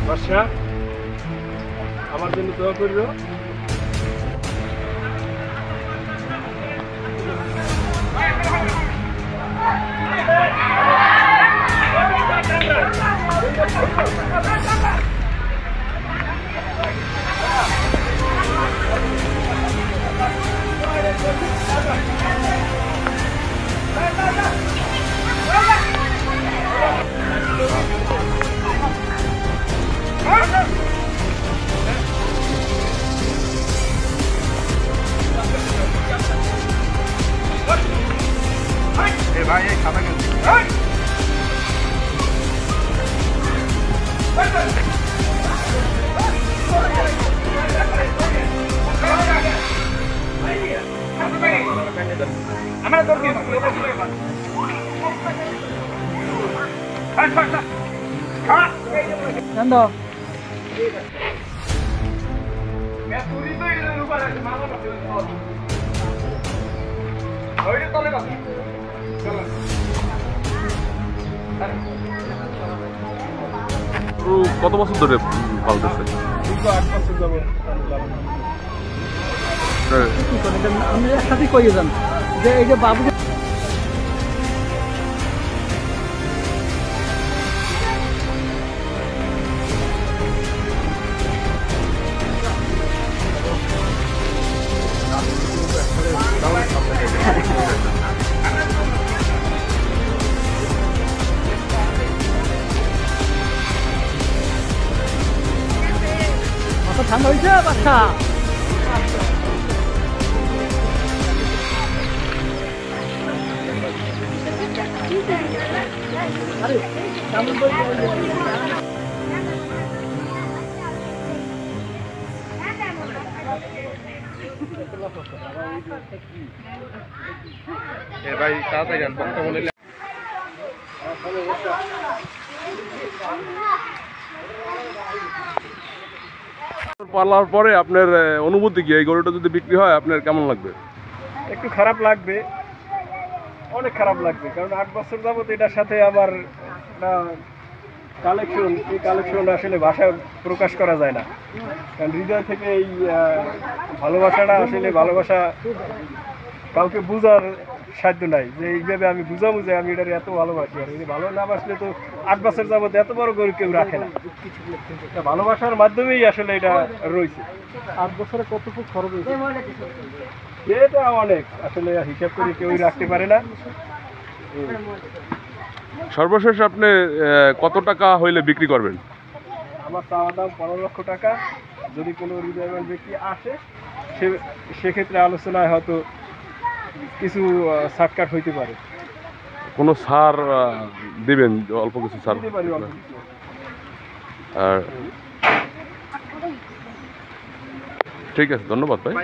বর্ষা আমার জন্য দোয়া করিও। ভাই এই খাতা গেছে আমার তোর কি জানো मैं पूरी तो इधर ऊपर है मामा का ओए तले का चलो কত বছর ধরে পালতেছে? দীর্ঘ 8 বছর যাবো। আমি একসাথে কই যান যে এই যে বাবু মাথা ঠান্ডা হয়েছে বাচ্চা আরে কেমন বলবো भाई ताड़ाताड़ी जान बक्का बोले পালার পরে আপনার অনুভূতি কি? এই গরুটা যদি বিক্রি হয় আপনার কেমন লাগবে? একটু খারাপ লাগবে, অনেক খারাপ লাগবে, কারণ 8 বছর যাবত এটার সাথে আমার কালেকশন, এই কালেকশন আসলে ভাষায় প্রকাশ করা যায় না, কারণ হৃদয় থেকে এই ভালোবাসাটা আসলে ভালোবাসা কাউকে বোঝার সাধ্য নাই যে এইভাবে আমি বুঝাবো যে আমি এটার এত ভালোবাসি। আর যদি ভালো না বাসলে তো 8 বছর যাবত এত বড় গরু কেউ রাখে না। ভালোবাসার মাধ্যমেই আসলে এটা রয়েছে। 8 বছরে কতটুকু খরচ হয়েছে এটা অনেক, আসলে হিসাব করে কেউই রাখতে পারে না। সর্বশেষ আপনি কত টাকা হইলে বিক্রি করবেন? আমার চাওয়া দাম 15 লক্ষ টাকা। যদি কোনো হৃদয়বান ব্যক্তি আসে সেক্ষেত্রে আলোচনায় হয়তো কিছু ছাড়কাট হইতে পারে। কোনো ছাড় দিবেন? অল্প কিছু ছাড় দিতে পারি অল্প কিছু। আর ঠিক আছে, ধন্যবাদ ভাই।